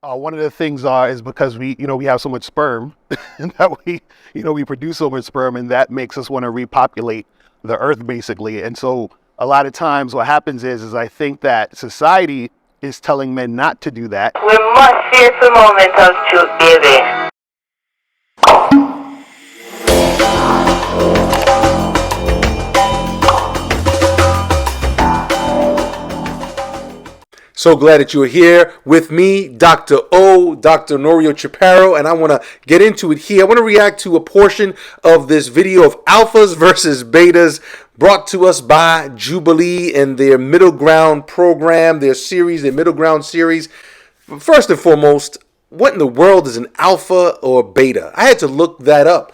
One of the things is because we have so much sperm and that we produce so much sperm, and that makes us want to repopulate the earth basically. And so a lot of times what happens is I think that society is telling men not to do that. We must face the moment of truth, baby. So glad that you're here with me, Dr. O, Dr. Norio Chaparro, and I want to get into it here. I want to react to a portion of this video of alphas versus betas brought to us by Jubilee and their middle ground program, their middle ground series. First and foremost, what in the world is an alpha or beta? I had to look that up.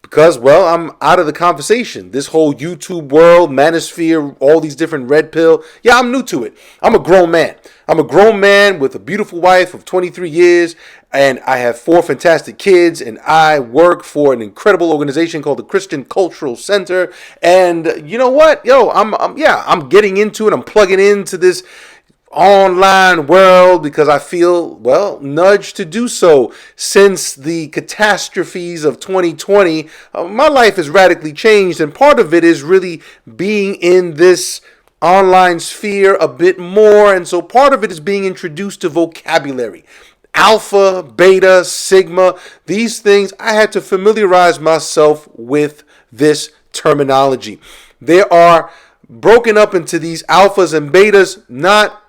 Because, well, I'm out of the conversation. This whole YouTube world, manosphere, all these different red pill. Yeah, I'm new to it. I'm a grown man. I'm a grown man with a beautiful wife of 23 years, and I have 4 fantastic kids, and I work for an incredible organization called the Christian Cultural Center. And you know what? I'm getting into it. I'm plugging into this online world because I feel, well, nudged to do so. Since the catastrophes of 2020, my life has radically changed, and part of it is really being in this online sphere a bit more, and so part of it is being introduced to vocabulary. Alpha, beta, sigma, these things, I had to familiarize myself with this terminology. They are broken up into these alphas and betas, not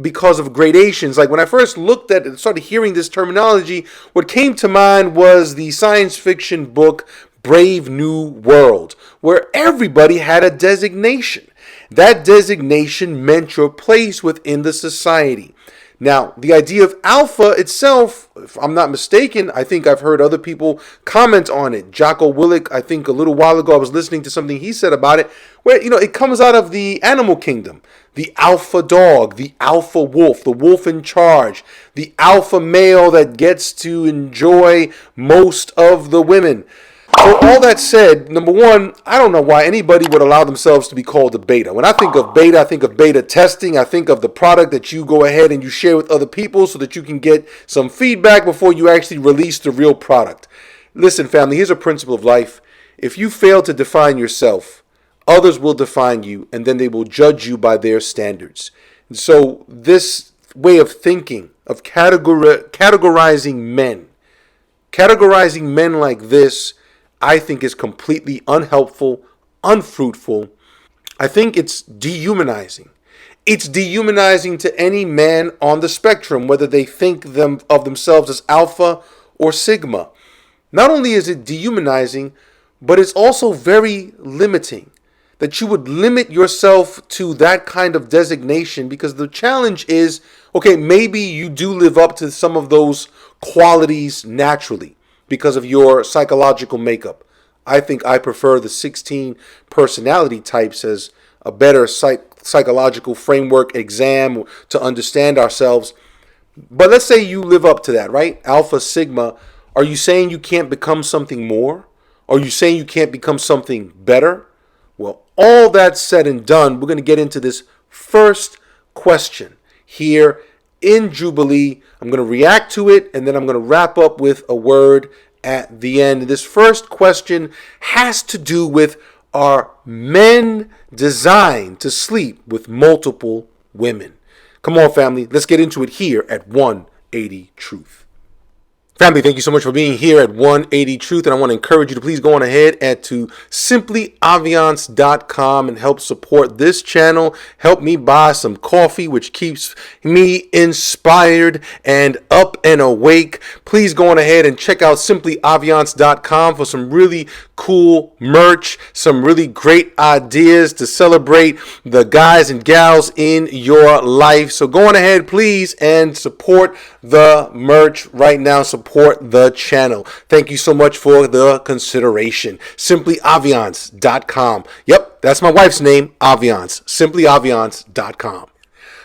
because of gradations. Like when I first looked at it, started hearing this terminology, what came to mind was the science fiction book Brave New World, where everybody had a designation. That designation meant your place within the society. Now, the idea of alpha itself, if I'm not mistaken, I think I've heard other people comment on it. Jocko Willink, I think a little while ago, I was listening to something he said about it, where, it comes out of the animal kingdom. The alpha dog, the alpha wolf, the wolf in charge, the alpha male that gets to enjoy most of the women. So all that said, number one, I don't know why anybody would allow themselves to be called a beta. When I think of beta, I think of beta testing. I think of the product that you go ahead and you share with other people so that you can get some feedback before you actually release the real product. Listen, family, here's a principle of life. If you fail to define yourself, others will define you, and then they will judge you by their standards. And so this way of thinking, of categorizing men like this, I think is completely unhelpful, unfruitful. I think it's dehumanizing. It's dehumanizing to any man on the spectrum, whether they think of themselves as alpha or sigma. Not only is it dehumanizing, but it's also very limiting. That you would limit yourself to that kind of designation, because the challenge is, okay, maybe you do live up to some of those qualities naturally because of your psychological makeup. I think I prefer the 16 personality types as a better psychological framework exam to understand ourselves. But let's say you live up to that, right? Alpha, sigma. Are you saying you can't become something more? Are you saying you can't become something better? Well, all that said and done, we're going to get into this first question here in Jubilee. I'm going to react to it, and then I'm going to wrap up with a word at the end. This first question has to do with, are men designed to sleep with multiple women? Come on, family. Let's get into it here at 180 Truth. Family, thank you so much for being here at 180 Truth, and I want to encourage you to please go on ahead and to simplyaviance.com and help support this channel. Help me buy some coffee, which keeps me inspired and up and awake. Please go on ahead and check out simplyaviance.com for some really cool merch, some really great ideas to celebrate the guys and gals in your life. So go on ahead, please, and support the merch right now. Support the channel. Thank you so much for the consideration. Simplyaviance.com. Yep, that's my wife's name, Aviance. Simplyaviance.com.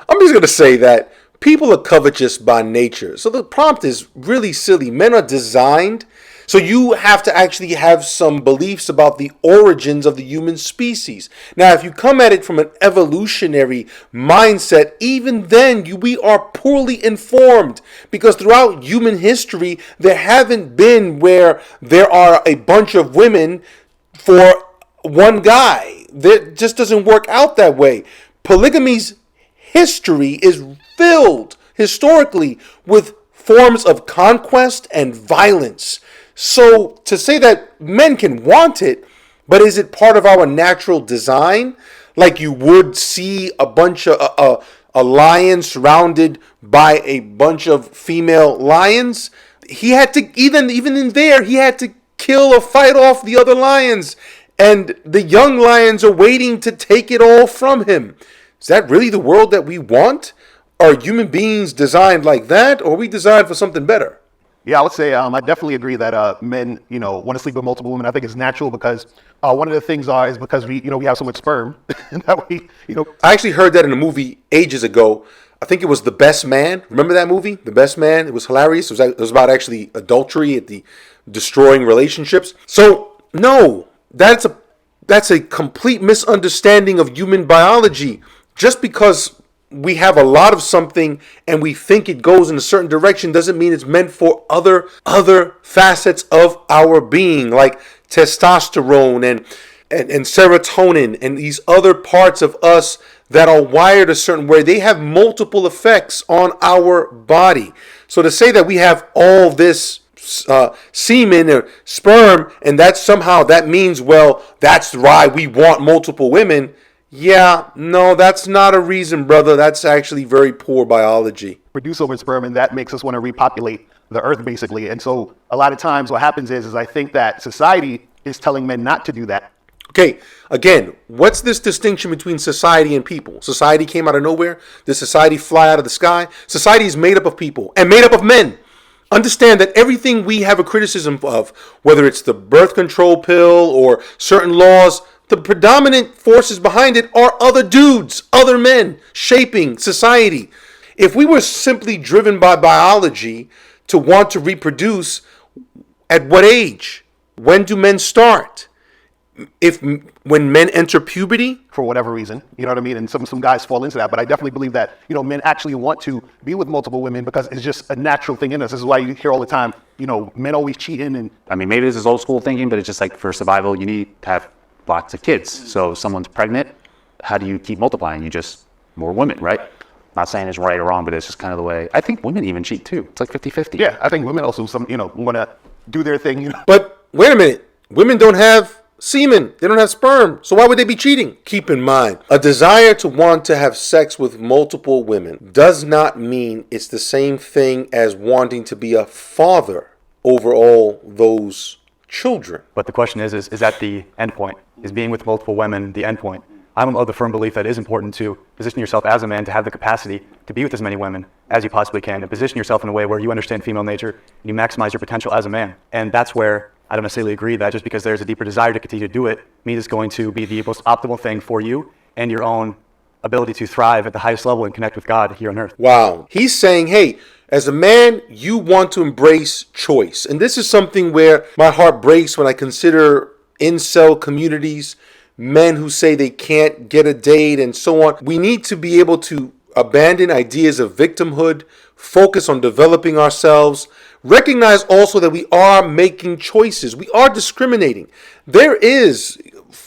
I'm just going to say that people are covetous by nature. So the prompt is really silly. Men are designed So you have to actually have some beliefs about the origins of the human species. Now, if you come at it from an evolutionary mindset, even then we are poorly informed, because throughout human history, there haven't been where there are a bunch of women for one guy. That just doesn't work out that way. Polygamy's history is filled historically with forms of conquest and violence. So to say that men can want it, but is it part of our natural design? Like you would see a bunch of a lion surrounded by a bunch of female lions. He had to, even in there, he had to kill or fight off the other lions. And the young lions are waiting to take it all from him. Is that really the world that we want? Are human beings designed like that, or are we designed for something better? Yeah, I would say I definitely agree that men, want to sleep with multiple women. I think it's natural because one of the things is because we have so much sperm that we. I actually heard that in a movie ages ago. I think it was The Best Man. Remember that movie, The Best Man? It was hilarious. It was about actually adultery, at the destroying relationships. So no, that's a complete misunderstanding of human biology. Just because we have a lot of something and we think it goes in a certain direction doesn't mean it's meant for other facets of our being, like testosterone and serotonin and these other parts of us that are wired a certain way. They have multiple effects on our body. So to say that we have all this semen or sperm and that means, well, that's why we want multiple women. Yeah, no, that's not a reason, brother. That's actually very poor biology. Produce so much sperm, and that makes us want to repopulate the earth, basically. And so a lot of times what happens is I think that society is telling men not to do that. Okay, again, what's this distinction between society and people? Society came out of nowhere? Did society fly out of the sky? Society is made up of people and made up of men. Understand that everything we have a criticism of, whether it's the birth control pill or certain laws, the predominant forces behind it are other dudes, other men, shaping society. If we were simply driven by biology to want to reproduce, at what age? When do men start? When men enter puberty? For whatever reason, you know what I mean? And some guys fall into that, but I definitely believe that, men actually want to be with multiple women because it's just a natural thing in us. This is why you hear all the time, men always cheating. And I mean, maybe this is old school thinking, but it's just like for survival, you need to have lots of kids. So if someone's pregnant, how do you keep multiplying? You just, more women, right? Not saying it's right or wrong, but it's just kind of the way. I think women even cheat too. It's like 50-50. Yeah, I think women also, want to do their thing. But wait a minute. Women don't have semen. They don't have sperm. So why would they be cheating? Keep in mind, a desire to want to have sex with multiple women does not mean it's the same thing as wanting to be a father over all those children. But the question is that the end point? Is being with multiple women the end point? I'm of the firm belief that it is important to position yourself as a man to have the capacity to be with as many women as you possibly can, and position yourself in a way where you understand female nature and you maximize your potential as a man. And that's where I don't necessarily agree that just because there's a deeper desire to continue to do it means it's going to be the most optimal thing for you and your own ability to thrive at the highest level and connect with God here on earth. Wow. He's saying, hey, as a man, you want to embrace choice. And this is something where my heart breaks when I consider incel communities, men who say they can't get a date and so on. We need to be able to abandon ideas of victimhood, focus on developing ourselves, recognize also that we are making choices. We are discriminating.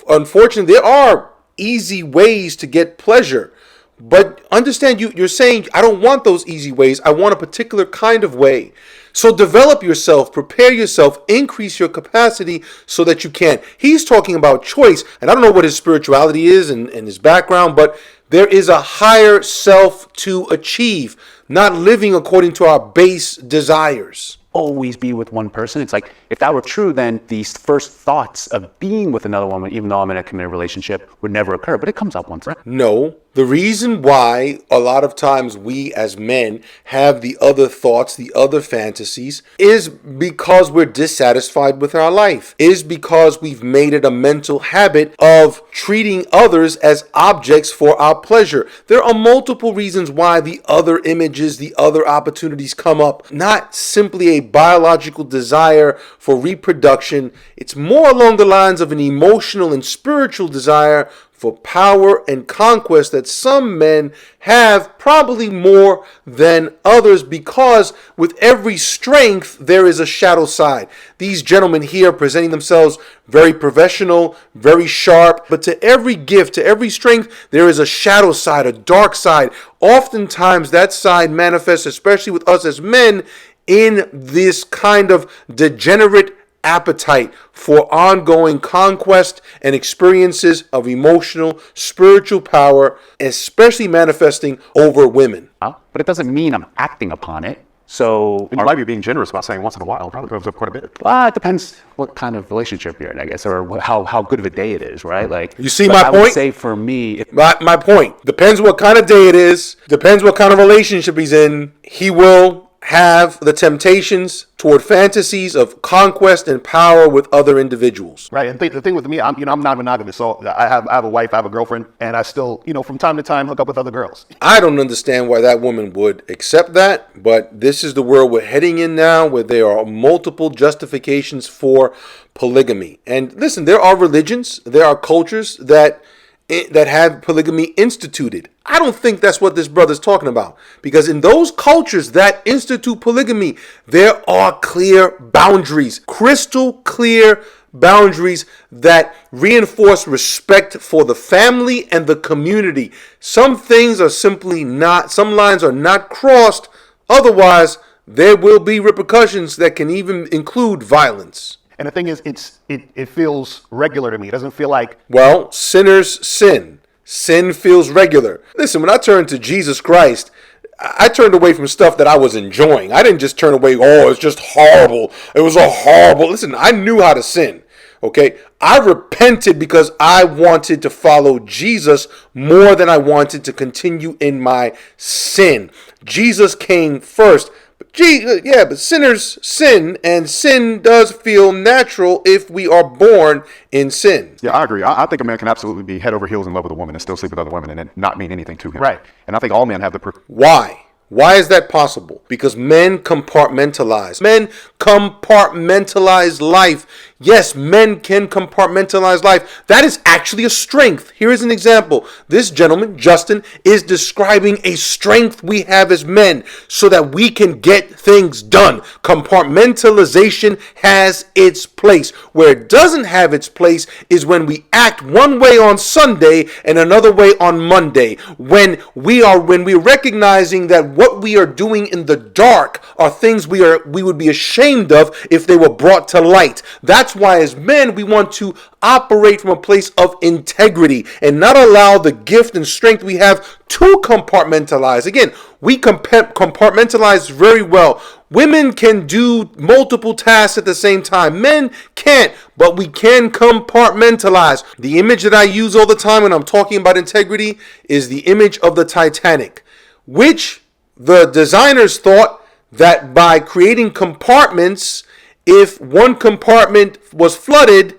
Unfortunately, there are easy ways to get pleasure. But understand, you're saying, I don't want those easy ways. I want a particular kind of way. So develop yourself, prepare yourself, increase your capacity so that you can. He's talking about choice. And I don't know what his spirituality is and his background, but there is a higher self to achieve, not living according to our base desires. Always be with one person. It's like, if that were true, then these first thoughts of being with another woman, even though I'm in a committed relationship, would never occur. But it comes up once. No, The reason why a lot of times we as men have the other thoughts, the other fantasies, is because we're dissatisfied with our life, is because we've made it a mental habit of treating others as objects for our pleasure. There are multiple reasons why the other images, the other opportunities come up, not simply a biological desire for reproduction. It's more along the lines of an emotional and spiritual desire for power and conquest that some men have, probably more than others, because with every strength there is a shadow side. These gentlemen here presenting themselves very professional, very sharp, but to every gift, to every strength, there is a shadow side, a dark side. Oftentimes that side manifests, especially with us as men, in this kind of degenerate appetite for ongoing conquest and experiences of emotional, spiritual power, especially manifesting over women. But it doesn't mean I'm acting upon it. So And you might be being generous about saying once in a while. Probably comes up quite a bit. it depends what kind of relationship you're in, I guess, or how good of a day it is, right? Like, You see but my I would point? say for me, My point. Depends what kind of day it is. Depends what kind of relationship he's in. He will have the temptations toward fantasies of conquest and power with other individuals. Right, and the thing with me, I'm not monogamous, so I have a wife, I have a girlfriend, and I still, from time to time, hook up with other girls. I don't understand why that woman would accept that, but this is the world we're heading in now, where there are multiple justifications for polygamy. And listen, there are religions, there are cultures that have polygamy instituted. I don't think that's what this brother's talking about, because in those cultures that institute polygamy, there are clear boundaries, crystal clear boundaries that reinforce respect for the family and the community. Some things are simply not, some lines are not crossed. Otherwise, there will be repercussions that can even include violence. And the thing is, it feels regular to me. It doesn't feel like, Well, sinners sin. Sin feels regular. Listen, when I turned to Jesus Christ, I turned away from stuff that I was enjoying. I didn't just turn away, oh, it's just horrible. It was a horrible. Listen, I knew how to sin. Okay? I repented because I wanted to follow Jesus more than I wanted to continue in my sin. Jesus came first. But sinners sin, and sin does feel natural if we are born in sin. Yeah, I agree. I think a man can absolutely be head over heels in love with a woman and still sleep with other women and it not mean anything to him. Right. And I think all men have the... Why? Why is that possible? Because men compartmentalize. Men compartmentalize life. Yes, men can compartmentalize life. That is actually a strength. Here is an example. This gentleman, Justin, is describing a strength we have as men so that we can get things done. Compartmentalization has its place. Where it doesn't have its place is when we act one way on Sunday and another way on Monday. When we're recognizing that what we are doing in the dark are things we would be ashamed of if they were brought to light. That's why as men we want to operate from a place of integrity and not allow the gift and strength we have to compartmentalize. Again, we compartmentalize very well. Women can do multiple tasks at the same time. Men can't, but we can compartmentalize. The image that I use all the time when I'm talking about integrity is the image of the Titanic, which the designers thought that by creating compartments, if one compartment was flooded,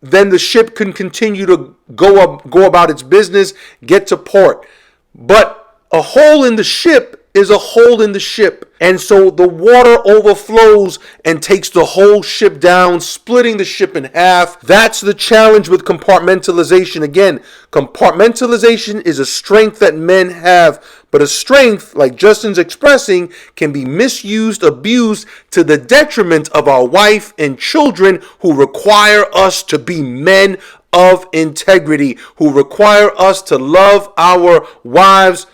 then the ship can continue to go about its business, get to port. But a hole in the ship is a hole in the ship. And so the water overflows and takes the whole ship down, splitting the ship in half. That's the challenge with compartmentalization. Again, compartmentalization is a strength that men have, but a strength, like Justin's expressing, can be misused, abused to the detriment of our wife and children who require us to be men of integrity, who require us to love our wives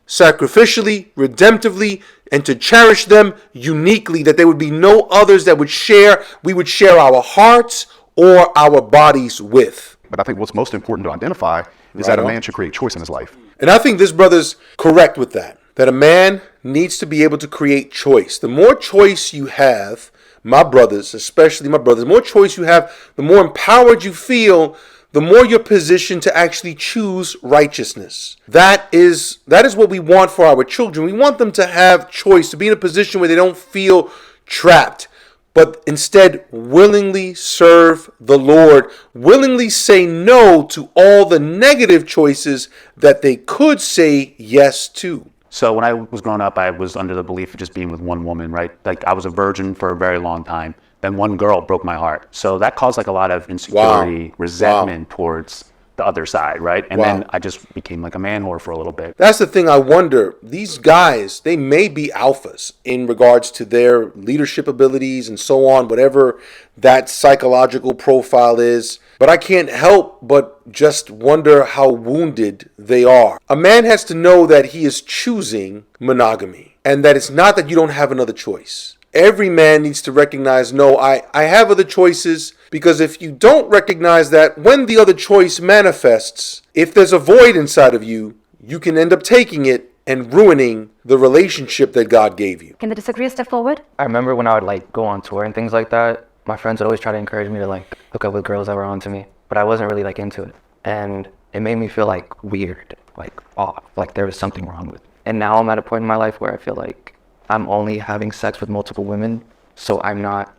sacrificially, redemptively, and to cherish them uniquely, that there would be no others that we would share our hearts or our bodies with. But I think what's most important to identify is that a man should create choice in his life. And I think this brother's correct with that a man needs to be able to create choice. The more choice you have, my brothers, especially my brothers, the more choice you have, the more empowered you feel, the more you're positioned to actually choose righteousness. That is what we want for our children. We want them to have choice, to be in a position where they don't feel trapped, but instead willingly serve the Lord, willingly say no to all the negative choices that they could say yes to. So when I was growing up, I was under the belief of just being with one woman, right? Like I was a virgin for a very long time. Then one girl broke my heart. So that caused like a lot of insecurity, resentment towards the other side, right? And then I just became like a man whore for a little bit. That's the thing. I wonder, these guys, they may be alphas in regards to their leadership abilities and so on, whatever that psychological profile is. But I can't help but just wonder how wounded they are. A man has to know that he is choosing monogamy and that it's not that you don't have another choice. Every man needs to recognize, no, I have other choices, because if you don't recognize that, when the other choice manifests, if there's a void inside of you, you can end up taking it and ruining the relationship that God gave you. Can the disagree step forward? I remember when I would like go on tour and things like that, my friends would always try to encourage me to like hook up with girls that were onto me, but I wasn't really like into it. And it made me feel like weird, like off, like there was something wrong with it. And now I'm at a point in my life where I feel like I'm only having sex with multiple women, so I'm not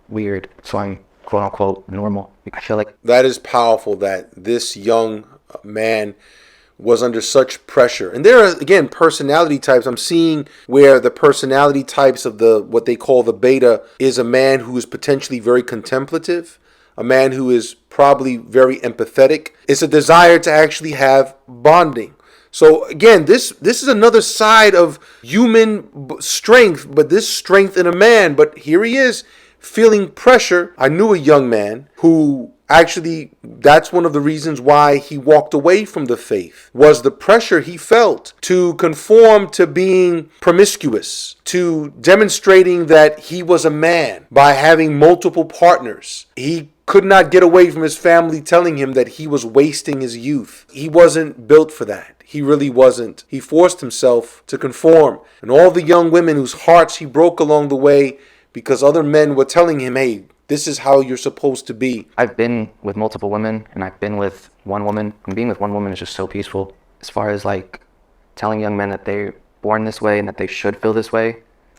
weird, so I'm quote unquote normal. I feel like that is powerful that this young man was under such pressure. And there are, again, personality types. I'm seeing where the personality types of the what they call the beta is a man who is potentially very contemplative, a man who is probably very empathetic. It's a desire to actually have bonding. So again, this is another side of human strength, but this strength in a man. But here he is feeling pressure. I knew a young man who actually, that's one of the reasons why he walked away from the faith, was the pressure he felt to conform to being promiscuous, to demonstrating that he was a man by having multiple partners. He could not get away from his family telling him that he was wasting his youth. He wasn't built for that. He really wasn't. He forced himself to conform. And all the young women whose hearts he broke along the way because other men were telling him, hey, this is how you're supposed to be. I've been with multiple women and I've been with one woman. And being with one woman is just so peaceful. As far as like telling young men that they're born this way and that they should feel this way,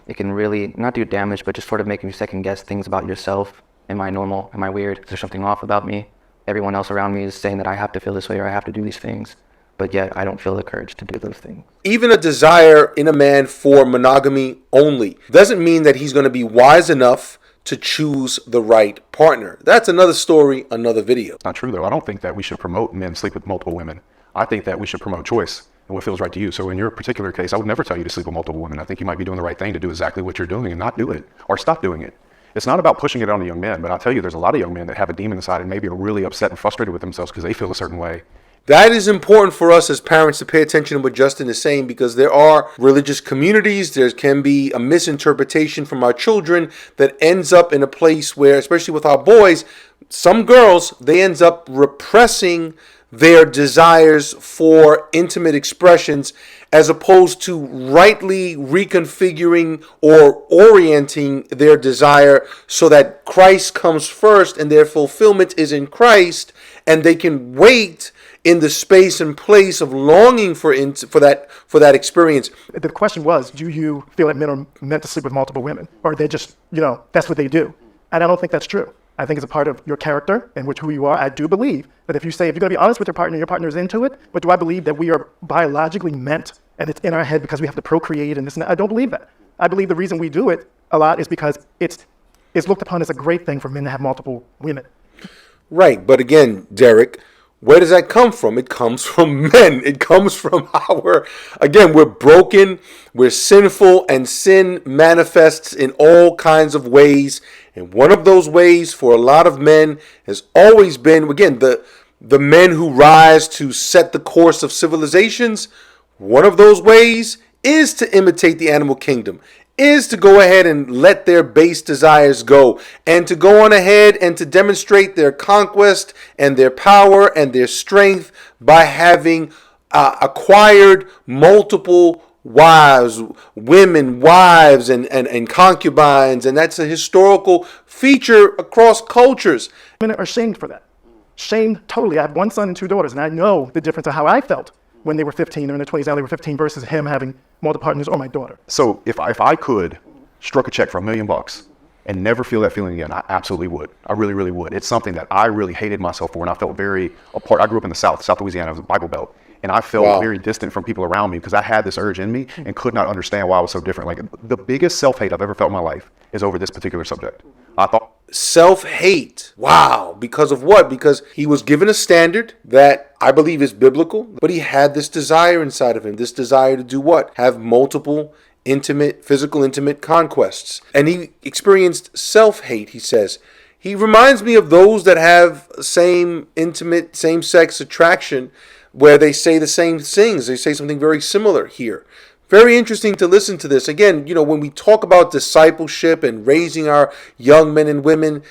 it can really not do damage, but just sort of make you second guess things about yourself. Am I normal? Am I weird? Is there something off about me? Everyone else around me is saying that I have to feel this way or I have to do these things. But yet I don't feel the courage to do those things. Even a desire in a man for monogamy only doesn't mean that he's going to be wise enough to choose the right partner. That's another story, another video. Not true, though. I don't think that we should promote men sleep with multiple women. I think that we should promote choice and what feels right to you. So in your particular case, I would never tell you to sleep with multiple women. I think you might be doing the right thing to do exactly what you're doing and not do it or stop doing it. It's not about pushing it on the young men, but I'll tell you, there's a lot of young men that have a demon inside and maybe are really upset and frustrated with themselves because they feel a certain way. That is important for us as parents to pay attention to what Justin is saying, because there are religious communities, there can be a misinterpretation from our children that ends up in a place where, especially with our boys, some girls, they end up repressing their desires for intimate expressions as opposed to rightly reconfiguring or orienting their desire so that Christ comes first and their fulfillment is in Christ, and they can wait in the space and place of longing for that experience. The question was, do you feel that men are meant to sleep with multiple women? Or they just, that's what they do? And I don't think that's true. I think it's a part of your character and who you are. I do believe that if you're going to be honest with your partner is into it, but do I believe that we are biologically meant and it's in our head because we have to procreate and this and that? I don't believe that. I believe the reason we do it a lot is because it's looked upon as a great thing for men to have multiple women. Right, but again, Derek, where does that come from? It comes from men. It comes from we're broken, we're sinful, and sin manifests in all kinds of ways. And one of those ways for a lot of men has always been, again, the men who rise to set the course of civilizations. One of those ways is to imitate the animal kingdom, is to go ahead and let their base desires go, and to go on ahead and to demonstrate their conquest and their power and their strength by having acquired multiple wives, wives and concubines. And that's a historical feature across cultures. Men are shamed for that. shame totally. I have one son and two daughters, and I know the difference of how I felt when they were 15 or in their 20s, now they were 15 versus him having multiple partners or my daughter. So if I could struck a check for $1 million and never feel that feeling again, I absolutely would. I really, really would. It's something that I really hated myself for, and I felt very apart. I grew up in the South Louisiana, it was a Bible Belt. And I felt very distant from people around me because I had this urge in me and could not understand why I was so different. Like, the biggest self-hate I've ever felt in my life is over this particular subject. I thought, self-hate. Wow. Because of what? Because he was given a standard that I believe is biblical, but he had this desire inside of him, this desire to do what? Have multiple physical intimate conquests. And he experienced self-hate, he says. He reminds me of those that have same-sex attraction, where they say the same things. They say something very similar here. Very interesting to listen to this. Again, when we talk about discipleship and raising our young men and women,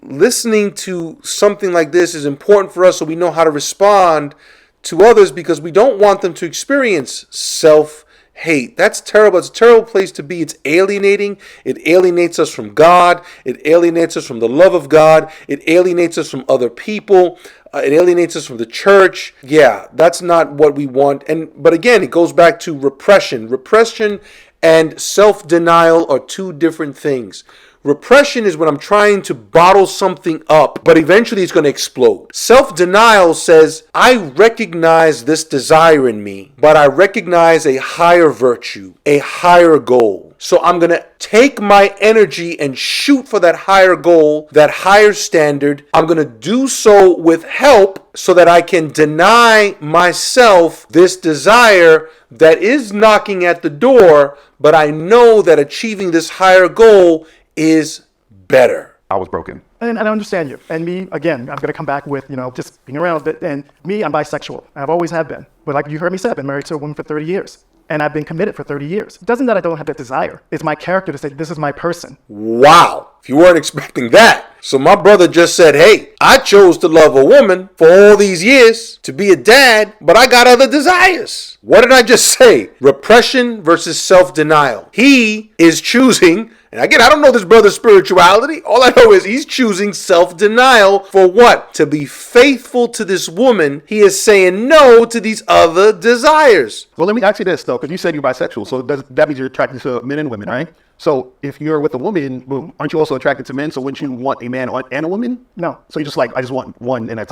listening to something like this is important for us so we know how to respond to others, because we don't want them to experience self-hate. That's terrible. It's a terrible place to be. It's alienating. It alienates us from God. It alienates us from the love of God. It alienates us from other people. It alienates us from the church. Yeah, that's not what we want. But again, it goes back to repression. Repression and self-denial are two different things. Repression is when I'm trying to bottle something up, but eventually it's going to explode. Self-denial says, I recognize this desire in me, but I recognize a higher virtue, a higher goal. So I'm going to take my energy and shoot for that higher goal, that higher standard. I'm going to do so with help so that I can deny myself this desire that is knocking at the door, but I know that achieving this higher goal is better. I was broken. And I understand you. And me, again, I'm going to come back with, just being around a bit. And me, I'm bisexual. I've always have been. But like you heard me say, I've been married to a woman for 30 years. And I've been committed for 30 years. It doesn't that I don't have that desire. It's my character to say, this is my person. Wow. If you weren't expecting that. So my brother just said, hey, I chose to love a woman for all these years, to be a dad, but I got other desires. What did I just say? Repression versus self-denial. He is choosing, and again, I don't know this brother's spirituality. All I know is he's choosing self-denial for what? To be faithful to this woman. He is saying no to these other desires. Well, let me ask you this, though, because you said you're bisexual. So that means you're attracted to men and women, right? So if you're with a woman, well, aren't you also attracted to men? So wouldn't you want a man and a woman? No. So you're just like, I just want one. And that's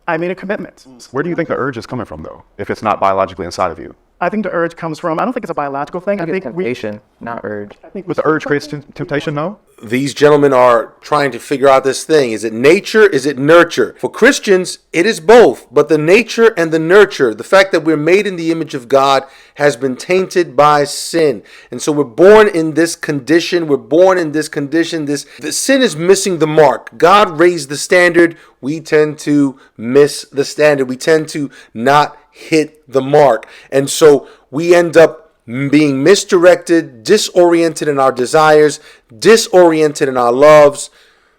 I made a commitment. Where do you think the urge is coming from, though, if it's not biologically inside of you? I think the urge comes from, I don't think it's a biological thing. I think it's temptation, not urge. With the urge creates temptation, no? These gentlemen are trying to figure out this thing. Is it nature? Is it nurture? For Christians, it is both. But the nature and the nurture, the fact that we're made in the image of God, has been tainted by sin. And so we're born in this condition. The sin is missing the mark. God raised the standard. We tend to miss the standard. We tend to not hit the mark. And so we end up being misdirected, disoriented in our desires, disoriented in our loves.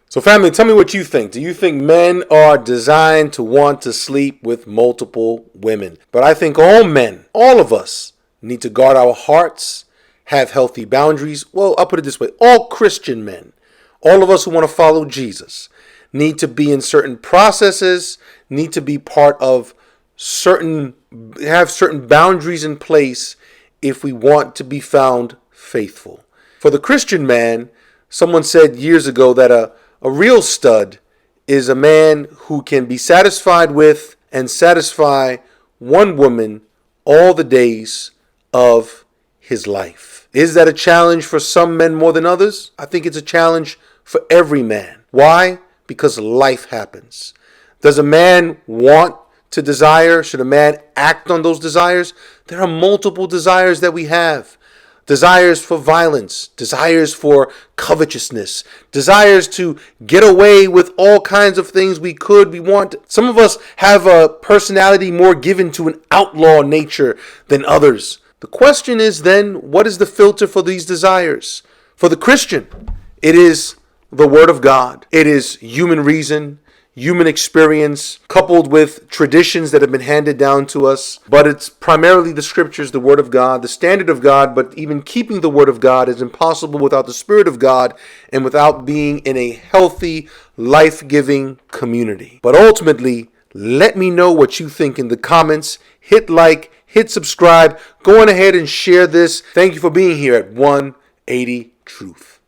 So family, tell me what you think. Do you think men are designed to want to sleep with multiple women? But I think all men, all of us, need to guard our hearts, have healthy boundaries. Well, I'll put it this way. All Christian men, all of us who want to follow Jesus, need to be in certain processes, need to be part of have certain boundaries in place if we want to be found faithful. For the Christian man, someone said years ago that a real stud is a man who can be satisfied with and satisfy one woman all the days of his life. Is that a challenge for some men more than others? I think it's a challenge for every man. Why? Because life happens. Does a man want to desire? Should a man act on those desires? There are multiple desires that we have. Desires for violence, desires for covetousness, desires to get away with all kinds of things we want. Some of us have a personality more given to an outlaw nature than others. The question is then, what is the filter for these desires? For the Christian, it is the Word of God. It is human reason, human experience coupled with traditions that have been handed down to us. But it's primarily the scriptures, the word of God, the standard of God. But even keeping the word of God is impossible without the Spirit of God and without being in a healthy, life-giving community. But ultimately, let me know what you think in the comments. Hit like, hit subscribe. Go on ahead and share this. Thank you for being here at 180 Truth.